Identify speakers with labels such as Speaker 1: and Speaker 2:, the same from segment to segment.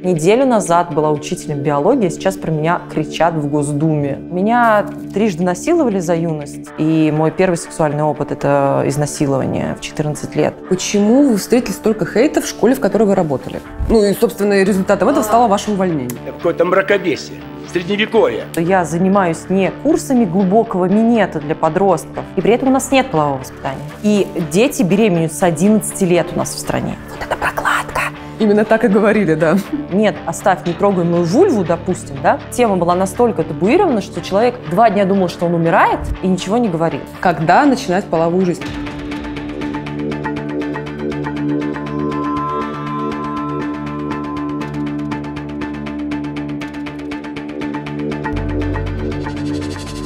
Speaker 1: Неделю назад была учителем биологии, сейчас про меня кричат в Госдуме. Меня трижды насиловали за юность, и мой первый сексуальный опыт – это изнасилование в 14 лет.
Speaker 2: Почему вы встретили столько хейта в школе, в которой вы работали? Ну и, собственно, результатом этого стало ваше увольнение.
Speaker 3: Какое-то мракобесие. Средневековье.
Speaker 1: Я занимаюсь не курсами глубокого минета для подростков, и при этом у нас нет полового воспитания. И дети беременеют с 11 лет у нас в стране. Вот это прокладка.
Speaker 2: Именно так и говорили, да.
Speaker 1: Нет, оставь нетрогаемую вульву, допустим, да? Тема была настолько табуирована, что человек 2 дня думал, что он умирает, и ничего не говорил.
Speaker 2: Когда начинать половую жизнь?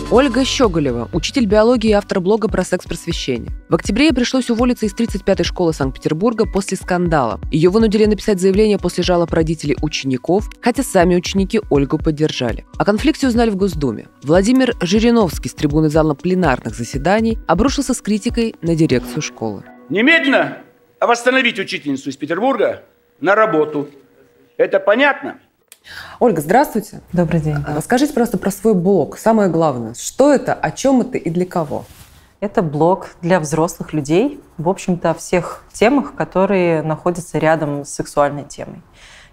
Speaker 4: Ольга Щеголева, учитель биологии и автор блога про секс-просвещение. В октябре ей пришлось уволиться из 35-й школы Санкт-Петербурга после скандала. Ее вынудили написать заявление после жалоб родителей учеников, хотя сами ученики Ольгу поддержали. О конфликте узнали в Госдуме. Владимир Жириновский с трибуны зала пленарных заседаний обрушился с критикой на дирекцию школы.
Speaker 3: Немедленно восстановить учительницу из Петербурга на работу. Это понятно?
Speaker 2: Ольга, здравствуйте.
Speaker 1: Добрый день.
Speaker 2: Расскажите просто про свой блог. Самое главное, что это, о чем это и для кого?
Speaker 1: Это блог для взрослых людей, в общем-то, о всех темах, которые находятся рядом с сексуальной темой.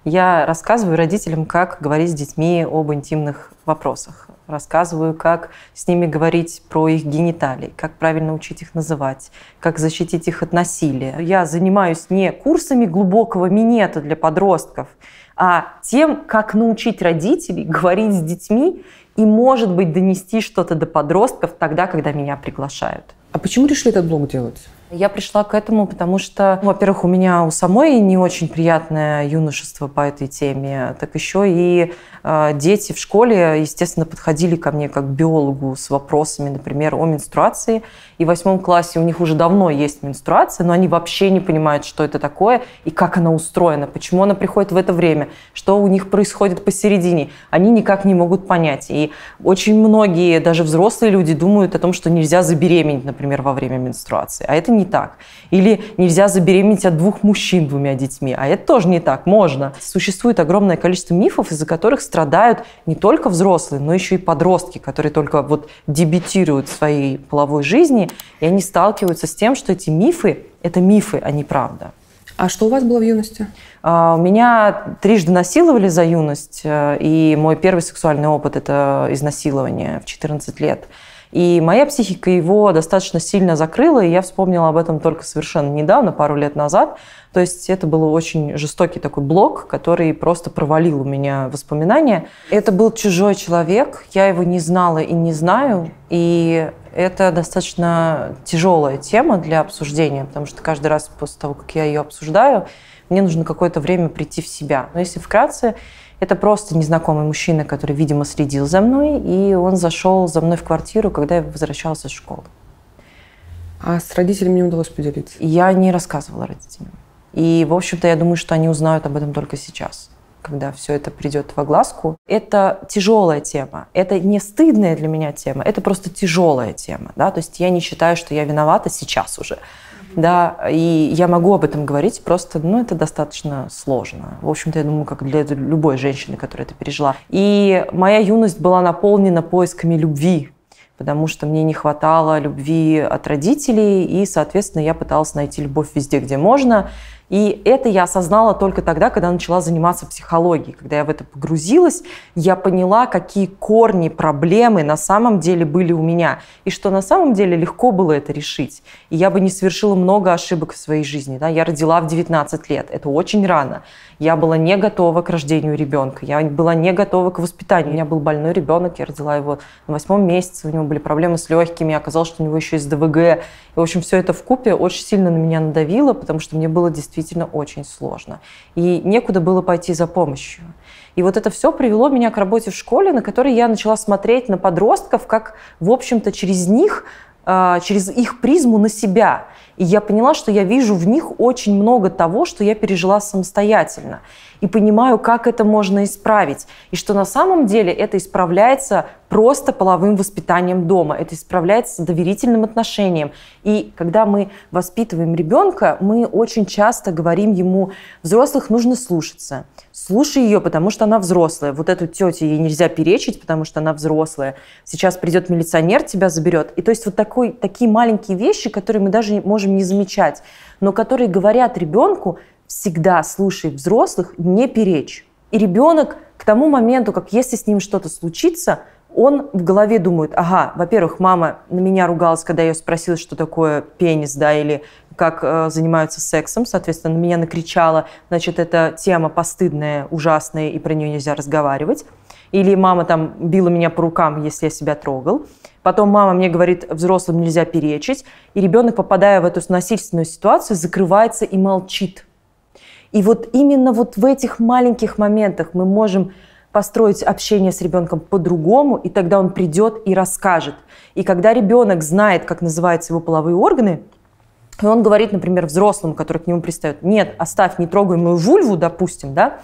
Speaker 1: Я рассказываю родителям, как говорить с детьми об интимных вопросах. Рассказываю, как с ними говорить про их гениталии, как правильно учить их называть, как защитить их от насилия. Я занимаюсь не курсами глубокого минета для подростков, а тем, как научить родителей говорить с детьми и, может быть, донести что-то до подростков тогда, когда меня приглашают.
Speaker 2: А почему решили этот блог делать?
Speaker 1: Я пришла к этому, потому что, во-первых, у меня у самой не очень приятное юношество по этой теме, так еще и дети в школе, естественно, подходили ко мне как к биологу с вопросами, например, о менструации. И в 8 классе у них уже давно есть менструация, но они вообще не понимают, что это такое и как она устроена, почему она приходит в это время, что у них происходит посередине. Они никак не могут понять. И очень многие, даже взрослые люди, думают о том, что нельзя забеременеть, например, во время менструации. А это не так. Или нельзя забеременеть от 2 мужчин 2 детьми. А это тоже не так. Можно. Существует огромное количество мифов, из-за которых страдают не только взрослые, но еще и подростки, которые только вот дебютируют в своей половой жизни, и они сталкиваются с тем, что эти мифы – это мифы, а не правда.
Speaker 2: А что у вас было в юности?
Speaker 1: Меня трижды насиловали за юность, и мой первый сексуальный опыт – это изнасилование в 14 лет. И моя психика его достаточно сильно закрыла, и я вспомнила об этом только совершенно недавно, пару лет назад. То есть это был очень жестокий такой блок, который просто провалил у меня воспоминания. Это был чужой человек, я его не знала и не знаю, и это достаточно тяжелая тема для обсуждения, потому что каждый раз после того, как я ее обсуждаю, мне нужно какое-то время прийти в себя. Но если вкратце, это просто незнакомый мужчина, который, видимо, следил за мной, и он зашел за мной в квартиру, когда я возвращалась из школы.
Speaker 2: А с родителями не удалось поделиться?
Speaker 1: Я не рассказывала родителям. И, в общем-то, я думаю, что они узнают об этом только сейчас, когда все это придет в огласку. Это тяжелая тема. Это не стыдная для меня тема, это просто тяжелая тема. Да? То есть я не считаю, что я виновата сейчас уже. Да, и я могу об этом говорить, просто, это достаточно сложно. В общем-то, я думаю, как для любой женщины, которая это пережила. И моя юность была наполнена поисками любви, потому что мне не хватало любви от родителей, и, соответственно, я пыталась найти любовь везде, где можно. И это я осознала только тогда, когда начала заниматься психологией. Когда я в это погрузилась, я поняла, какие корни, проблемы на самом деле были у меня. И что на самом деле легко было это решить. И я бы не совершила много ошибок в своей жизни. Да? Я родила в 19 лет. Это очень рано. Я была не готова к рождению ребенка. Я была не готова к воспитанию. У меня был больной ребенок. Я родила его на 8 месяце. У него были проблемы с легкими. Оказалось, что у него еще есть ДВГ. И, в общем, все это вкупе очень сильно на меня надавило, потому что мне было действительно очень сложно. И некуда было пойти за помощью. И вот это все привело меня к работе в школе, на которой я начала смотреть на подростков, как, в общем-то, через них, через их призму на себя. И я поняла, что я вижу в них очень много того, что я пережила самостоятельно. И понимаю, как это можно исправить. И что на самом деле это исправляется просто половым воспитанием дома. Это исправляется доверительным отношением. И когда мы воспитываем ребенка, мы очень часто говорим ему: взрослых нужно слушаться. Слушай ее, потому что она взрослая. Вот эту тетю ей нельзя перечить, потому что она взрослая. Сейчас придет милиционер, тебя заберет. И то есть вот такие маленькие вещи, которые мы даже можем не замечать, но которые говорят ребенку: всегда слушай взрослых, не перечь. И ребенок к тому моменту, как если с ним что-то случится, он в голове думает: ага, во-первых, мама на меня ругалась, когда я ее спросила, что такое пенис, да, или как занимаются сексом, соответственно, на меня накричала, значит, это тема постыдная, ужасная, и про нее нельзя разговаривать. Или мама там била меня по рукам, если я себя трогал. Потом мама мне говорит: взрослым нельзя перечить. И ребенок, попадая в эту насильственную ситуацию, закрывается и молчит. И вот именно вот в этих маленьких моментах мы можем построить общение с ребенком по-другому, и тогда он придет и расскажет. И когда ребенок знает, как называются его половые органы, и он говорит, например, взрослому, который к нему пристает: нет, оставь, не трогай мою вульву, допустим, да,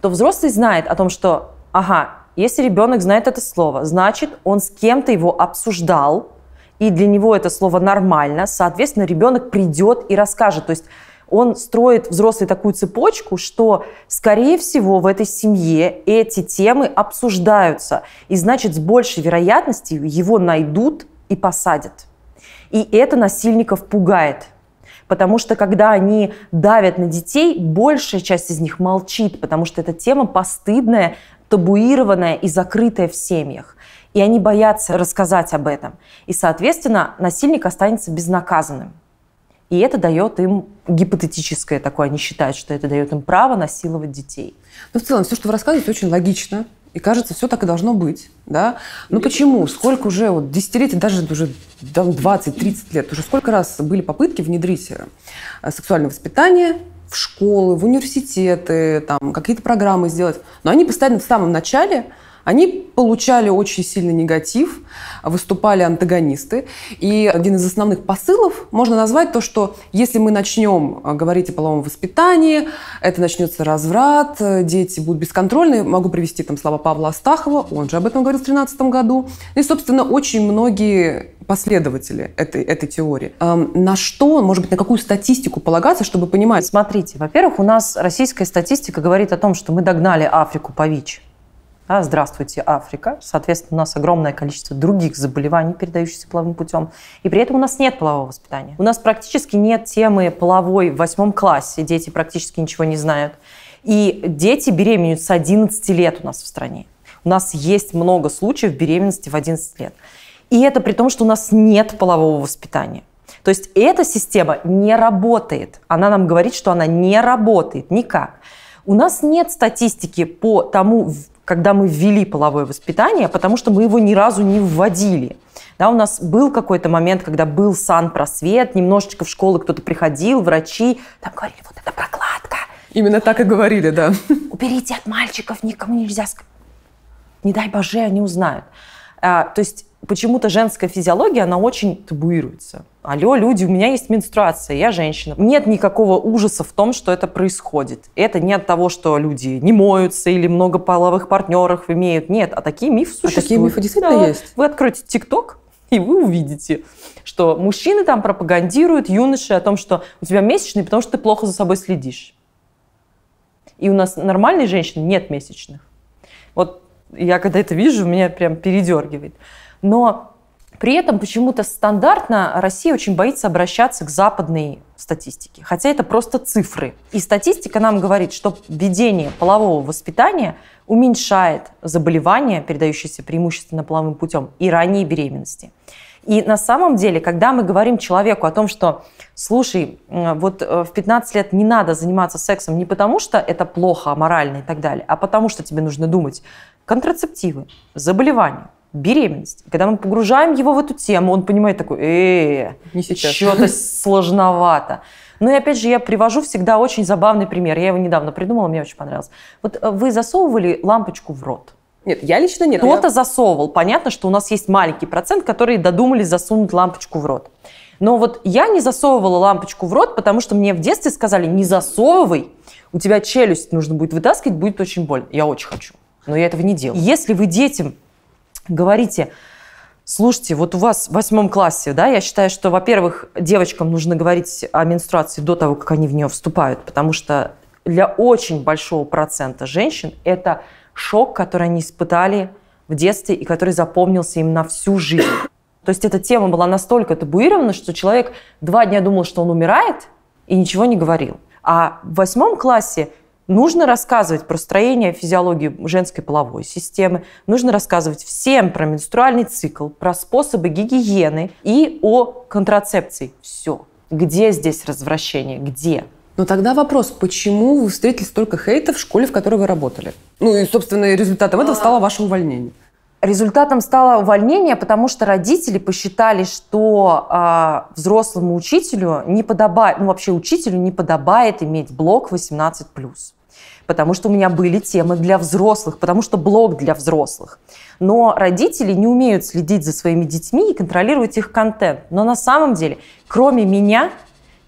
Speaker 1: то взрослый знает о том, что, ага, если ребенок знает это слово, значит, он с кем-то его обсуждал, и для него это слово нормально, соответственно, ребенок придет и расскажет. То есть он строит, взрослый, такую цепочку, что, скорее всего, в этой семье эти темы обсуждаются. И, значит, с большей вероятностью его найдут и посадят. И это насильников пугает. Потому что, когда они давят на детей, большая часть из них молчит, потому что эта тема постыдная, табуированная и закрытая в семьях. И они боятся рассказать об этом. И, соответственно, насильник останется безнаказанным. И это дает им гипотетическое такое, они считают, что это дает им право насиловать детей.
Speaker 2: Ну, в целом, все, что вы рассказываете, очень логично. И кажется, все так и должно быть. Да? Но почему? Сколько уже, вот, десятилетий, даже уже 20-30 лет, уже сколько раз были попытки внедрить сексуальное воспитание в школы, в университеты, там, какие-то программы сделать. Но они постоянно в самом начале, они получали очень сильный негатив, выступали антагонисты. И один из основных посылов можно назвать то, что если мы начнем говорить о половом воспитании, это начнется разврат, дети будут бесконтрольны. Могу привести там слова Павла Астахова, он же об этом говорил в 2013 году. И, собственно, очень многие последователи этой теории. На что, может быть, на какую статистику полагаться, чтобы понимать?
Speaker 1: Смотрите, во-первых, у нас российская статистика говорит о том, что мы догнали Африку по ВИЧ. Да, здравствуйте, Африка. Соответственно, у нас огромное количество других заболеваний, передающихся половым путем. И при этом у нас нет полового воспитания. У нас практически нет темы половой в 8 классе. Дети практически ничего не знают. И дети беременеют с 11 лет у нас в стране. У нас есть много случаев беременности в 11 лет. И это при том, что у нас нет полового воспитания. То есть эта система не работает. Она нам говорит, что она не работает никак. У нас нет статистики по тому, когда мы ввели половое воспитание, потому что мы его ни разу не вводили. Да, у нас был какой-то момент, когда был санпросвет, немножечко в школы кто-то приходил, врачи, там говорили: вот это прокладка.
Speaker 2: Именно так и говорили, да.
Speaker 1: Уберите от мальчиков, никому нельзя. Не дай боже, они узнают. То есть почему-то женская физиология, она очень табуируется. Алло, люди, у меня есть менструация, я женщина. Нет никакого ужаса в том, что это происходит. Это не от того, что люди не моются или много половых партнеров имеют. Нет, а такие мифы существуют.
Speaker 2: А такие мифы действительно есть?
Speaker 1: Вы откроете ТикТок, и вы увидите, что мужчины там пропагандируют, юноши, о том, что у тебя месячные, потому что ты плохо за собой следишь. И у нас нормальной женщины нет месячных. Вот я когда это вижу, меня прям передергивает. Но при этом почему-то стандартно Россия очень боится обращаться к западной статистике. Хотя это просто цифры. И статистика нам говорит, что введение полового воспитания уменьшает заболевания, передающиеся преимущественно половым путем, и ранние беременности. И на самом деле, когда мы говорим человеку о том, что, слушай, вот в 15 лет не надо заниматься сексом не потому, что это плохо, аморально и так далее, а потому что тебе нужно думать контрацептивы, заболевания, беременность. Когда мы погружаем его в эту тему, он понимает такой: что-то сложновато. Ну и опять же, я привожу всегда очень забавный пример. Я его недавно придумала, мне очень понравилось. Вот вы засовывали лампочку в рот?
Speaker 2: Нет, я лично нет.
Speaker 1: Кто-то засовывал. Понятно, что у нас есть маленький процент, которые додумались засунуть лампочку в рот. Но вот я не засовывала лампочку в рот, потому что мне в детстве сказали: не засовывай, у тебя челюсть нужно будет вытаскивать, будет очень больно. Я очень хочу, но я этого не делаю. Если вы детям говорите: слушайте, вот у вас в 8 классе, да, я считаю, что, во-первых, девочкам нужно говорить о менструации до того, как они в нее вступают, потому что для очень большого процента женщин это шок, который они испытали в детстве и который запомнился им на всю жизнь. То есть эта тема была настолько табуирована, что человек 2 дня думал, что он умирает, и ничего не говорил. А в 8 классе нужно рассказывать про строение, физиологию женской половой системы, нужно рассказывать всем про менструальный цикл, про способы гигиены и о контрацепции. Все. Где здесь развращение? Где?
Speaker 2: Но тогда вопрос, почему вы встретили столько хейта в школе, в которой вы работали? Ну и, собственно, результатом этого стало ваше увольнение.
Speaker 1: Результатом стало увольнение, потому что родители посчитали, что взрослому учителю не подобает, ну вообще учителю не подобает иметь блог 18+. Потому что у меня были темы для взрослых, потому что блог для взрослых. Но родители не умеют следить за своими детьми и контролировать их контент. Но на самом деле, кроме меня,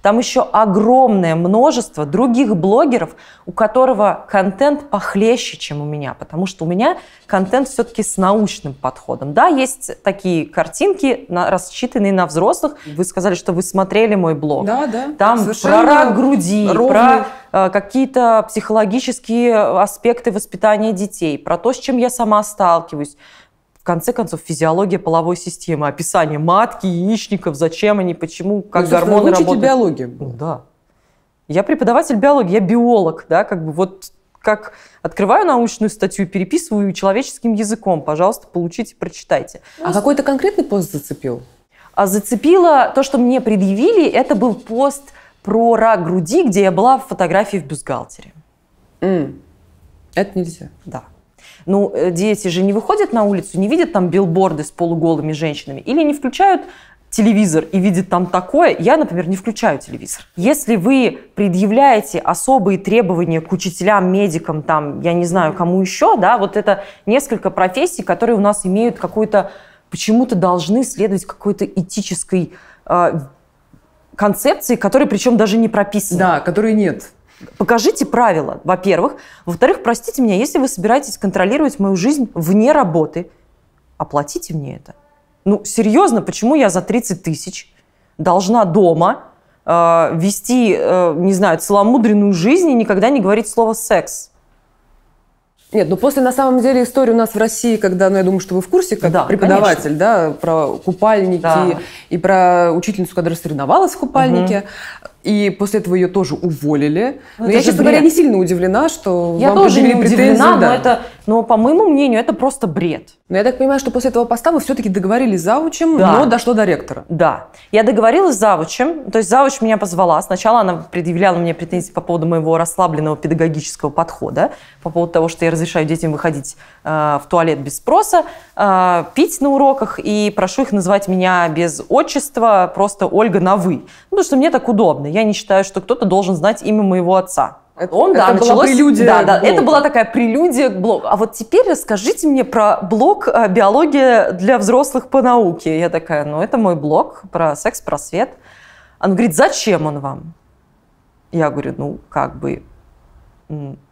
Speaker 1: там еще огромное множество других блогеров, у которого контент похлеще, чем у меня, потому что у меня контент все-таки с научным подходом. Да, есть такие картинки, рассчитанные на взрослых. Вы сказали, что вы смотрели мой блог.
Speaker 2: Да, да.
Speaker 1: Там про рак груди, про какие-то психологические аспекты воспитания детей, про то, с чем я сама сталкиваюсь. В конце концов, физиология половой системы, описание матки, яичников, зачем они, почему, как гормоны работают.
Speaker 2: Вы учите биологию?
Speaker 1: Да. Я преподаватель биологии, я биолог, да, как бы вот как открываю научную статью, переписываю человеческим языком. Пожалуйста, получите, прочитайте.
Speaker 2: А какой-то конкретный пост зацепил?
Speaker 1: А зацепило то, что мне предъявили, это был пост про рак груди, где я была в фотографии в бюстгальтере.
Speaker 2: Это нельзя.
Speaker 1: Да. Ну, дети же не выходят на улицу, не видят там билборды с полуголыми женщинами или не включают телевизор и видят там такое. Я, например, не включаю телевизор. Если вы предъявляете особые требования к учителям, медикам, там, я не знаю, кому еще, да, вот это несколько профессий, которые у нас имеют какую-то, почему-то должны следовать какой-то этической концепции, которая причем даже не прописана.
Speaker 2: Да, которой нет.
Speaker 1: Покажите правила, во-первых. Во-вторых, простите меня, если вы собираетесь контролировать мою жизнь вне работы, оплатите мне это. Ну, серьезно, почему я за 30 тысяч должна дома вести, не знаю, целомудренную жизнь и никогда не говорить слово «секс»?
Speaker 2: Нет, ну после, на самом деле, истории у нас в России, когда, ну я думаю, что вы в курсе, как преподаватель, да, про купальники и про учительницу, которая соревновалась в купальнике, и после этого ее тоже уволили. Но я, честно говоря, не сильно удивлена, что
Speaker 1: я
Speaker 2: вам
Speaker 1: тоже не
Speaker 2: претензии,
Speaker 1: удивлена, но по моему мнению, это просто бред.
Speaker 2: Но я так понимаю, что после этого поста вы все-таки договорились с завучем, но дошло до ректора.
Speaker 1: Да. Я договорилась с завучем, то есть завуч меня позвала. Сначала она предъявляла мне претензии по поводу моего расслабленного педагогического подхода, по поводу того, что я разрешаю детям выходить в туалет без спроса, пить на уроках, и прошу их называть меня без отчества, просто Ольга на «вы». Потому что мне так удобно. Я не считаю, что кто-то должен знать имя моего отца.
Speaker 2: Это была прелюдия к блогу.
Speaker 1: Это была такая прелюдия к блогу. А вот теперь расскажите мне про блог «Биология для взрослых по науке». Я такая, ну это мой блог про секс-просвет. Она говорит, зачем он вам? Я говорю, ну как бы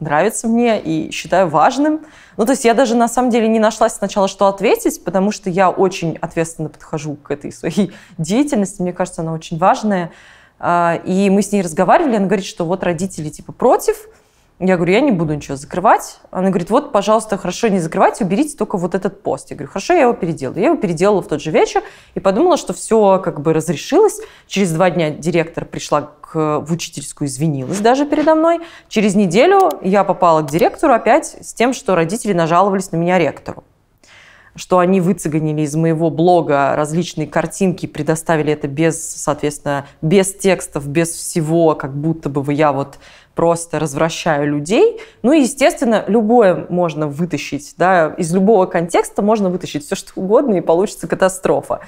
Speaker 1: нравится мне и считаю важным. Ну то есть я даже на самом деле не нашла сначала, что ответить, потому что я очень ответственно подхожу к этой своей деятельности. Мне кажется, она очень важная. И мы с ней разговаривали, она говорит, что вот родители типа против. Я говорю, я не буду ничего закрывать. Она говорит, вот, пожалуйста, хорошо, не закрывайте, уберите только вот этот пост. Я говорю, хорошо, я его переделаю. Я его переделала в тот же вечер и подумала, что все как бы разрешилось. Через 2 дня директор пришла в учительскую, извинилась даже передо мной. Через неделю я попала к директору опять с тем, что родители нажаловались на меня ректору. Что они выцеганили из моего блога различные картинки, предоставили это без, соответственно, без текстов, без всего, как будто бы я вот просто развращаю людей. Ну и, естественно, любое можно вытащить, да, из любого контекста можно вытащить все, что угодно, и получится катастрофа.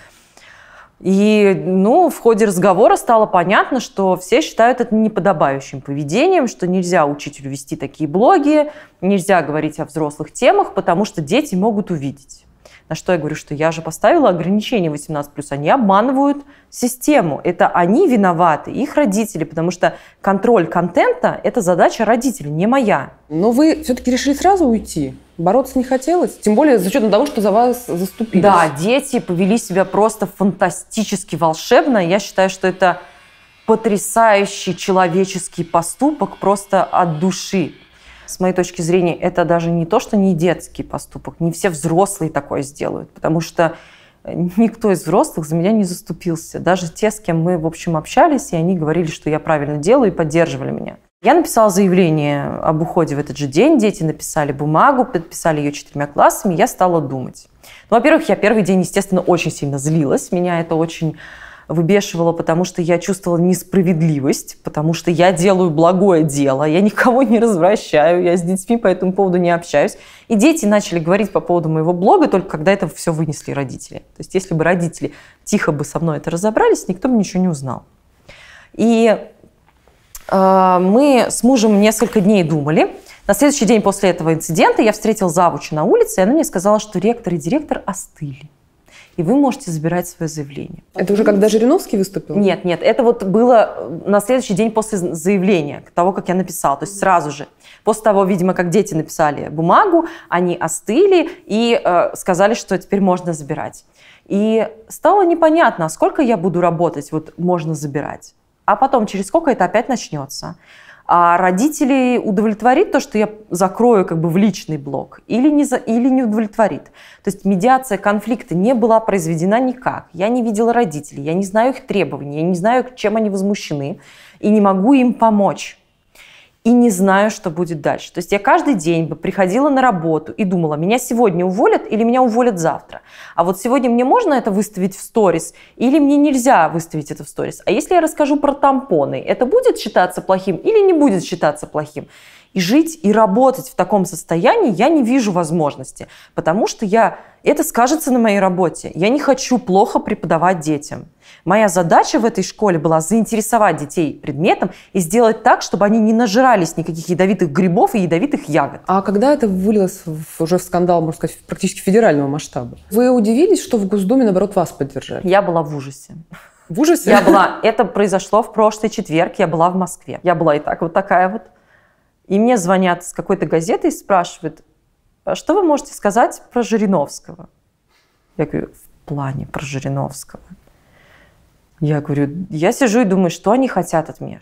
Speaker 1: И, ну, в ходе разговора стало понятно, что все считают это неподобающим поведением, что нельзя учителю вести такие блоги, нельзя говорить о взрослых темах, потому что дети могут увидеть. На что я говорю, что я же поставила ограничение 18+, они обманывают систему. Это они виноваты, их родители, потому что контроль контента – это задача родителей, не моя.
Speaker 2: Но вы все-таки решили сразу уйти? Бороться не хотелось? Тем более с учетом того, что за вас заступились.
Speaker 1: Да, дети повели себя просто фантастически волшебно. Я считаю, что это потрясающий человеческий поступок просто от души. С моей точки зрения, это даже не то, что не детский поступок. Не все взрослые такое сделают, потому что никто из взрослых за меня не заступился. Даже те, с кем мы, в общем, общались, и они говорили, что я правильно делаю, и поддерживали меня. Я написала заявление об уходе в этот же день, дети написали бумагу, подписали ее 4 классами, я стала думать. Ну, во-первых, я первый день, естественно, очень сильно злилась, меня это очень выбешивало, потому что я чувствовала несправедливость, потому что я делаю благое дело, я никого не развращаю, я с детьми по этому поводу не общаюсь. И дети начали говорить по поводу моего блога только когда это все вынесли родители. То есть если бы родители тихо бы со мной это разобрались, никто бы ничего не узнал. И мы с мужем несколько дней думали. На следующий день после этого инцидента я встретила завуча на улице, и она мне сказала, что ректор и директор остыли. И вы можете забирать свое заявление.
Speaker 2: Это уже когда Жириновский выступил?
Speaker 1: Нет, это вот было на следующий день после заявления, того, как я написала, то есть сразу же. После того, видимо, как дети написали бумагу, они остыли и сказали, что теперь можно забирать. И стало непонятно, сколько я буду работать, вот можно забирать. А потом, через сколько это опять начнется. А родителей удовлетворит то, что я закрою как бы в личный блог, или не удовлетворит. То есть медиация конфликта не была произведена никак. Я не видела родителей, я не знаю их требований, я не знаю, чем они возмущены, и не могу им помочь. И не знаю, что будет дальше. То есть я каждый день бы приходила на работу и думала, меня сегодня уволят или меня уволят завтра. А вот сегодня мне можно это выставить в сторис или мне нельзя выставить это в сторис? А если я расскажу про тампоны, это будет считаться плохим или не будет считаться плохим? И жить, и работать в таком состоянии я не вижу возможности, потому что это скажется на моей работе. Я не хочу плохо преподавать детям. Моя задача в этой школе была заинтересовать детей предметом и сделать так, чтобы они не нажирались никаких ядовитых грибов и ядовитых ягод.
Speaker 2: А когда это вылилось уже в скандал, можно сказать, практически федерального масштаба, вы удивились, что в Госдуме, наоборот, вас поддержали?
Speaker 1: Я была в ужасе.
Speaker 2: В ужасе?
Speaker 1: Это произошло в прошлый четверг, я была в Москве. Я была и так вот такая вот. И мне звонят с какой-то газеты и спрашивают, а что вы можете сказать про Жириновского? Я говорю, в плане про Жириновского. Я говорю, я сижу и думаю, что они хотят от меня?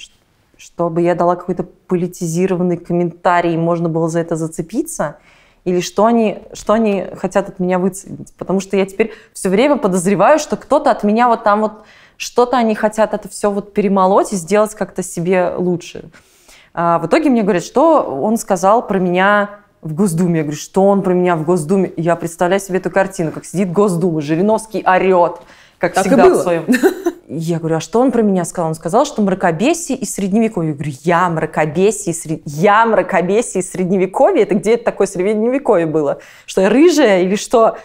Speaker 1: Чтобы я дала какой-то политизированный комментарий, и можно было за это зацепиться? Или что они хотят от меня выцепить? Потому что я теперь все время подозреваю, что кто-то от меня вот там вот что-то они хотят это все вот перемолоть и сделать как-то себе лучше. А в итоге мне говорят, что он сказал про меня в Госдуме. Я говорю, что он про меня в Госдуме? Я представляю себе эту картину, как сидит Госдума, Жириновский орет, как так всегда в своем. Я говорю, а что он про меня сказал? Он сказал, что мракобесие и средневековье. Я говорю, я мракобесие и средневековье? Это где это такое средневековье было? Что я рыжая или что?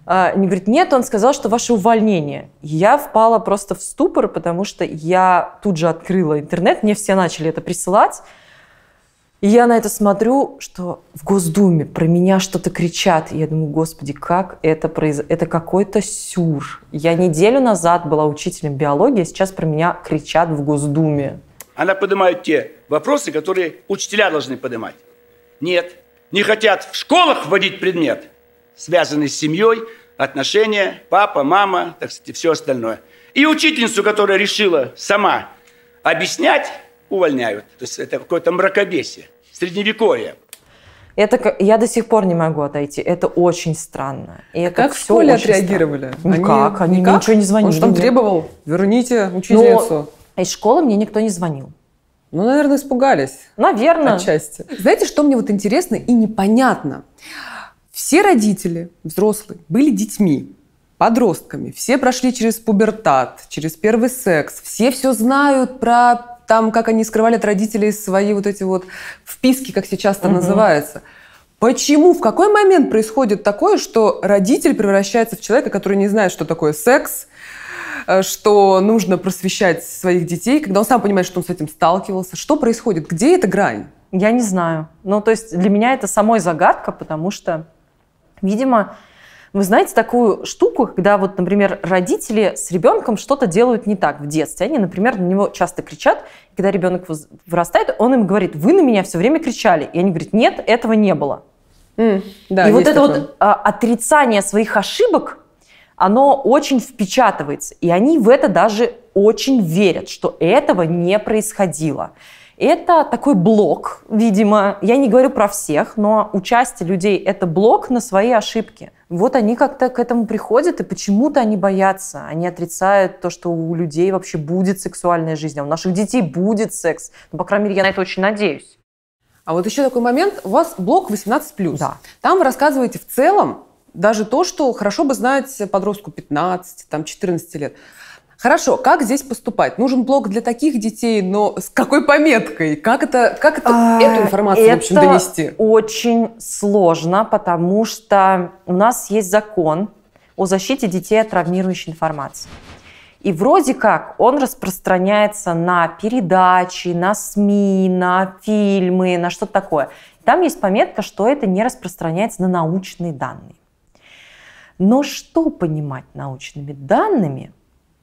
Speaker 1: Они говорят, нет, он сказал, что ваше увольнение. Я впала просто в ступор, потому что я тут же открыла интернет, мне все начали это присылать. И я на это смотрю, что в Госдуме про меня что-то кричат. И я думаю, господи, как это произошло? Это какой-то сюр. Я неделю назад была учителем биологии, а сейчас про меня кричат в Госдуме.
Speaker 3: Она поднимает те вопросы, которые учителя должны поднимать. Нет, не хотят в школах вводить предмет, связанный с семьей, отношения, папа, мама, так сказать, все остальное. И учительницу, которая решила сама объяснять, увольняют. То есть это какое-то мракобесие, средневековье.
Speaker 2: Я до сих пор не могу отойти. Это очень странно. И это
Speaker 1: как в школе отреагировали?
Speaker 2: Никак, они мне ничего не звонили.
Speaker 1: Он что там требовал? Верните учительницу.
Speaker 2: Но из школы мне никто не звонил.
Speaker 1: Ну, наверное, испугались.
Speaker 2: Наверное.
Speaker 1: Отчасти.
Speaker 2: Знаете, что мне вот интересно и непонятно? Все родители, взрослые, были детьми, подростками. Все прошли через пубертат, через первый секс. Все знают про там, как они скрывали от родителей свои вот эти вот вписки, как сейчас это называется. Почему, в какой момент происходит такое, что родитель превращается в человека, который не знает, что такое секс, что нужно просвещать своих детей, когда он сам понимает, что он с этим сталкивался? Что происходит? Где эта грань? Я не знаю. Ну, то есть для меня это самой загадка, потому что, видимо, вы знаете такую штуку, когда вот, например, родители с ребенком что-то делают не так в детстве. Они, например, на него часто кричат. Когда ребенок вырастает, он им говорит, вы на меня все время кричали. И они говорят, нет, этого не было. Да,
Speaker 1: и вот это
Speaker 2: такое.
Speaker 1: вот отрицание своих ошибок, оно очень впечатывается. И они в это даже очень верят, что этого не происходило. Это такой блок, видимо, я не говорю про всех, но у части людей это блок на свои ошибки. Вот они как-то к этому приходят, и почему-то они боятся. Они отрицают то, что у людей вообще будет сексуальная жизнь, а у наших детей будет секс. Ну, по крайней мере, я на это очень надеюсь.
Speaker 2: А вот еще такой момент. У вас блог 18+.
Speaker 1: Да.
Speaker 2: Там вы рассказываете в целом даже то, что хорошо бы знать подростку 15, там, 14 лет. Хорошо, как здесь поступать? Нужен блог для таких детей, но с какой пометкой? Как эту информацию, в общем, донести?
Speaker 1: Это очень сложно, потому что у нас есть закон о защите детей от травмирующей информации. И вроде как он распространяется на передачи, на СМИ, на фильмы, на что-то такое. Там есть пометка, что это не распространяется на научные данные. Но что понимать научными данными?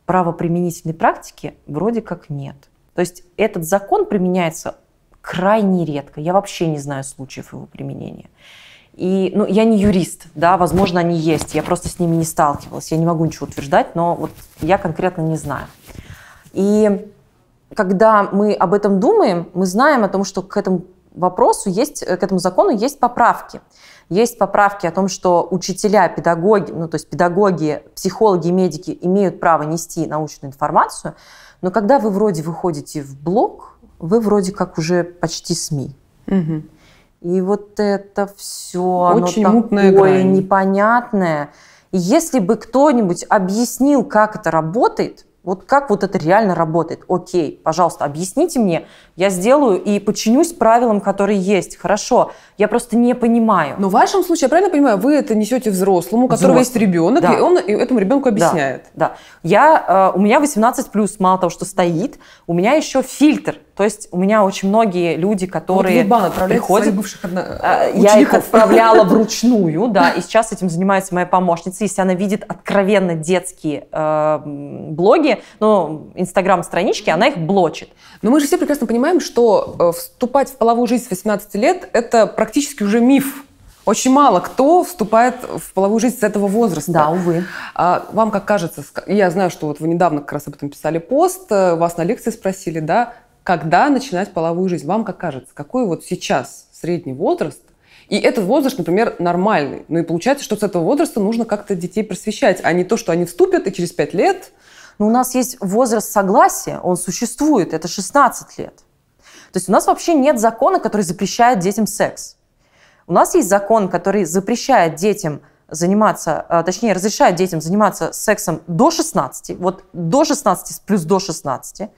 Speaker 1: Правоприменительной практики вроде как нет. То есть этот закон применяется крайне редко. Я вообще не знаю случаев его применения. И, я не юрист, да, возможно, они есть. Я просто с ними не сталкивалась. Я не могу ничего утверждать, но вот я конкретно не знаю. И когда мы об этом думаем, мы знаем о том, что к этому вопросу есть, к этому закону есть поправки. Есть поправки о том, что учителя, педагоги, то есть педагоги, психологи и медики имеют право нести научную информацию, но когда вы вроде выходите в блог, вы вроде как уже почти СМИ.
Speaker 2: Угу.
Speaker 1: И вот это все,
Speaker 2: очень
Speaker 1: оно
Speaker 2: мутная
Speaker 1: такое
Speaker 2: грань.
Speaker 1: Непонятное. И если бы кто-нибудь объяснил, как это работает, вот как вот это реально работает, окей, пожалуйста, объясните мне, я сделаю и подчинюсь правилам, которые есть. Хорошо, я просто не понимаю.
Speaker 2: Но в вашем случае, я правильно понимаю, вы это несете взрослому, у которого есть ребенок,
Speaker 1: да.
Speaker 2: и он этому ребенку объясняет.
Speaker 1: Да. У меня 18+, мало того, что стоит, у меня еще фильтр. То есть у меня очень многие люди, которые приходят,
Speaker 2: своих бывших
Speaker 1: я их отправляла вручную, да, и сейчас этим занимается моя помощница. Если она видит откровенно детские блоги, инстаграм-странички, она их блочит.
Speaker 2: Но мы же все прекрасно понимаем, что вступать в половую жизнь с 18 лет – это практически уже миф. Очень мало кто вступает в половую жизнь с этого возраста.
Speaker 1: Да, увы.
Speaker 2: Вам как кажется, я знаю, что вот вы недавно как раз об этом писали пост, вас на лекции спросили, да, когда начинать половую жизнь? Вам как кажется, какой вот сейчас средний возраст? И этот возраст, например, нормальный. Ну и получается, что с этого возраста нужно как-то детей просвещать, а не то, что они вступят и через 5 лет...
Speaker 1: Но у нас есть возраст согласия, он существует, это 16 лет. То есть у нас вообще нет закона, который запрещает детям секс. У нас есть закон, который запрещает детям заниматься, точнее, разрешает детям заниматься сексом до 16, вот до 16 плюс до 16,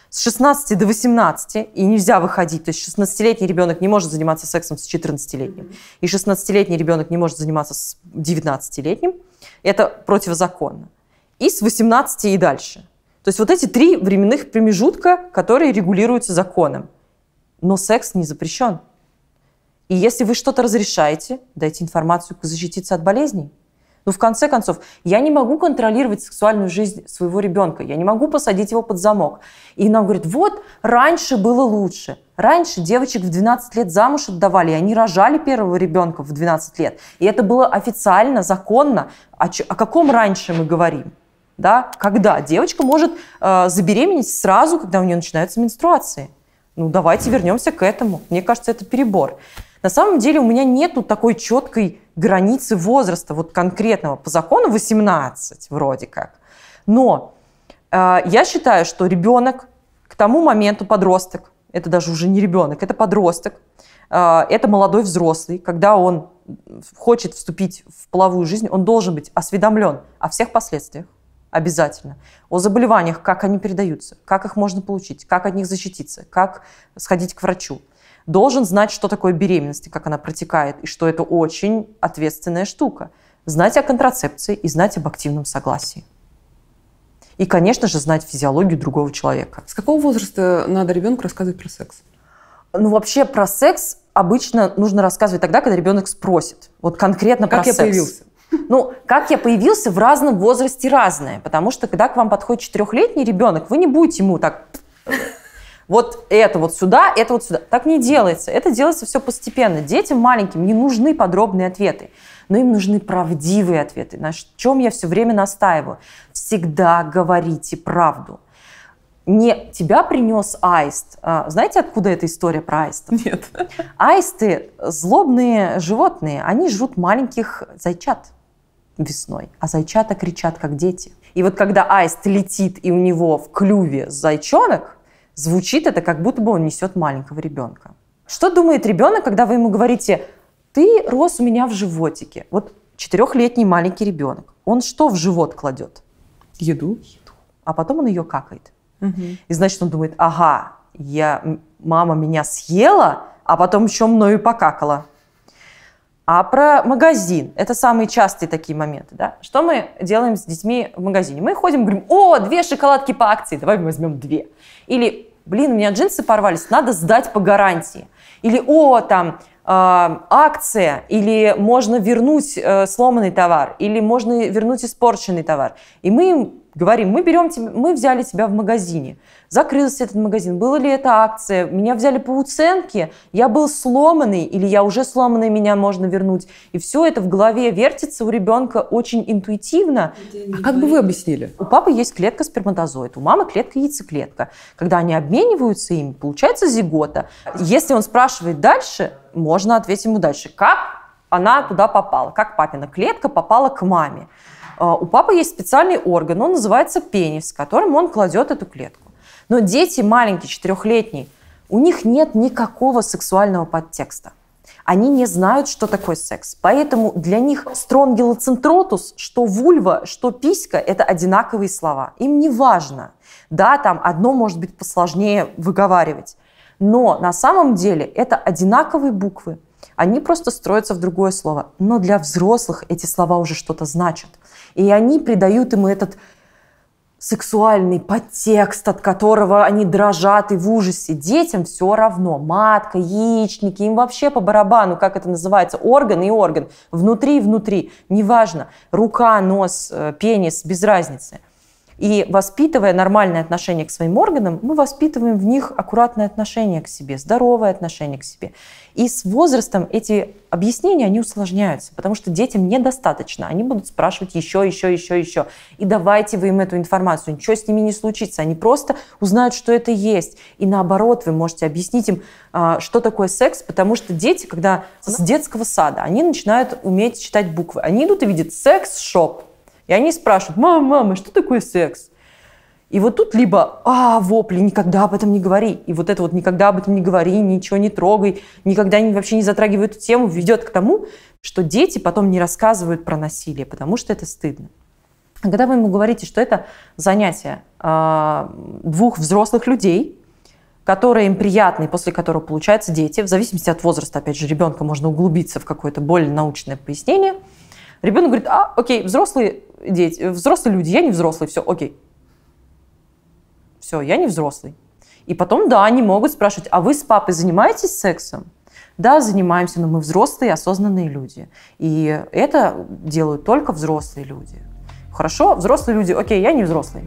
Speaker 1: с 16 до 18, и нельзя выходить. То есть 16-летний ребенок не может заниматься сексом с 14-летним, и 16-летний ребенок не может заниматься с 19-летним. Это противозаконно. И с 18 и дальше. То есть вот эти 3 временных промежутка, которые регулируются законом. Но секс не запрещен. И если вы что-то разрешаете, дайте информацию, как защититься от болезней. В конце концов, я не могу контролировать сексуальную жизнь своего ребенка, я не могу посадить его под замок. И нам говорят, вот, раньше было лучше. Раньше девочек в 12 лет замуж отдавали, и они рожали первого ребенка в 12 лет. И это было официально, законно. О каком раньше мы говорим? Да? Когда девочка может забеременеть сразу, когда у нее начинаются менструации. Давайте вернемся к этому. Мне кажется, это перебор. На самом деле у меня нету такой четкой границы возраста, вот конкретного. По закону 18 вроде как. Но я считаю, что ребенок к тому моменту, подросток, это даже уже не ребенок, это подросток, это молодой взрослый, когда он хочет вступить в половую жизнь, он должен быть осведомлен о всех последствиях. Обязательно. О заболеваниях, как они передаются, как их можно получить, как от них защититься, как сходить к врачу. Должен знать, что такое беременность, как она протекает, и что это очень ответственная штука. Знать о контрацепции и знать об активном согласии. И, конечно же, знать физиологию другого человека.
Speaker 2: С какого возраста надо ребенку рассказывать про секс?
Speaker 1: Вообще про секс обычно нужно рассказывать тогда, когда ребенок спросит. Вот конкретно про секс.
Speaker 2: Как я появился?
Speaker 1: Как я появился в разном возрасте разное. Потому что, когда к вам подходит 4-летний ребенок, вы не будете ему так... Вот это вот сюда, это вот сюда. Так не делается. Это делается все постепенно. Детям маленьким не нужны подробные ответы, но им нужны правдивые ответы. На чем я все время настаиваю. Всегда говорите правду. Не тебя принес аист. Знаете, откуда эта история про аистов?
Speaker 2: Нет.
Speaker 1: Аисты – злобные животные. Они жрут маленьких зайчат весной, а зайчата кричат, как дети. И вот когда аист летит, и у него в клюве зайчонок, звучит это, как будто бы он несет маленького ребенка. Что думает ребенок, когда вы ему говорите: ты рос у меня в животике? Вот 4-летний маленький ребенок. Он что в живот кладет?
Speaker 2: Еду.
Speaker 1: А потом он ее какает. И значит, он думает: ага, мама меня съела, а потом еще мною покакала. А про магазин. Это самые частые такие моменты. Да? Что мы делаем с детьми в магазине? Мы ходим и говорим: о, 2 шоколадки по акции, давай возьмем 2. Или: блин, у меня джинсы порвались, надо сдать по гарантии. Или: о, там акция, или можно вернуть сломанный товар, или можно вернуть испорченный товар. И мы им говорим: мы взяли тебя в магазине. Закрылся этот магазин. Была ли это акция? Меня взяли по уценке. Я был сломанный, или я уже сломанный, меня можно вернуть. И все это в голове вертится у ребенка очень интуитивно.
Speaker 2: А как бы вы объяснили?
Speaker 1: У папы есть клетка сперматозоид, у мамы клетка яйцеклетка. Когда они обмениваются ими, получается зигота. Если он спрашивает дальше, можно ответить ему дальше. Как она туда попала? Как папина клетка попала к маме? У папы есть специальный орган, он называется пенис, которым он кладет эту клетку. Но дети маленькие, 4-летние, у них нет никакого сексуального подтекста. Они не знают, что такое секс. Поэтому для них стронгилоцентротус, что вульва, что писька – это одинаковые слова. Им не важно. Да, там одно может быть посложнее выговаривать. Но на самом деле это одинаковые буквы. Они просто строятся в другое слово. Но для взрослых эти слова уже что-то значат. И они придают ему этот сексуальный подтекст, от которого они дрожат и в ужасе. Детям все равно. Матка, яичники, им вообще по барабану, как это называется, орган и орган. Внутри и внутри. Неважно. Рука, нос, пенис, без разницы. И воспитывая нормальное отношение к своим органам, мы воспитываем в них аккуратное отношение к себе, здоровое отношение к себе. И с возрастом эти объяснения, они усложняются, потому что детям недостаточно. Они будут спрашивать еще. И давайте вы им эту информацию, ничего с ними не случится. Они просто узнают, что это есть. И наоборот, вы можете объяснить им, что такое секс, потому что дети, когда с детского сада, они начинают уметь читать буквы. Они идут и видят секс-шоп. И они спрашивают: мама, что такое секс? И вот тут либо вопли, никогда об этом не говори. И вот это вот никогда об этом не говори, ничего не трогай, никогда вообще не затрагивай эту тему, ведет к тому, что дети потом не рассказывают про насилие, потому что это стыдно. А когда вы ему говорите, что это занятие 2 взрослых людей, которые им приятны, и после которого получаются дети, в зависимости от возраста, опять же, ребенка можно углубиться в какое-то более научное пояснение. Ребенок говорит: окей, взрослые люди, я не взрослый, все, окей. Все, я не взрослый. И потом, да, они могут спрашивать: а вы с папой занимаетесь сексом? Да, занимаемся, но мы взрослые, осознанные люди. И это делают только взрослые люди. Хорошо, взрослые люди, окей, я не взрослый.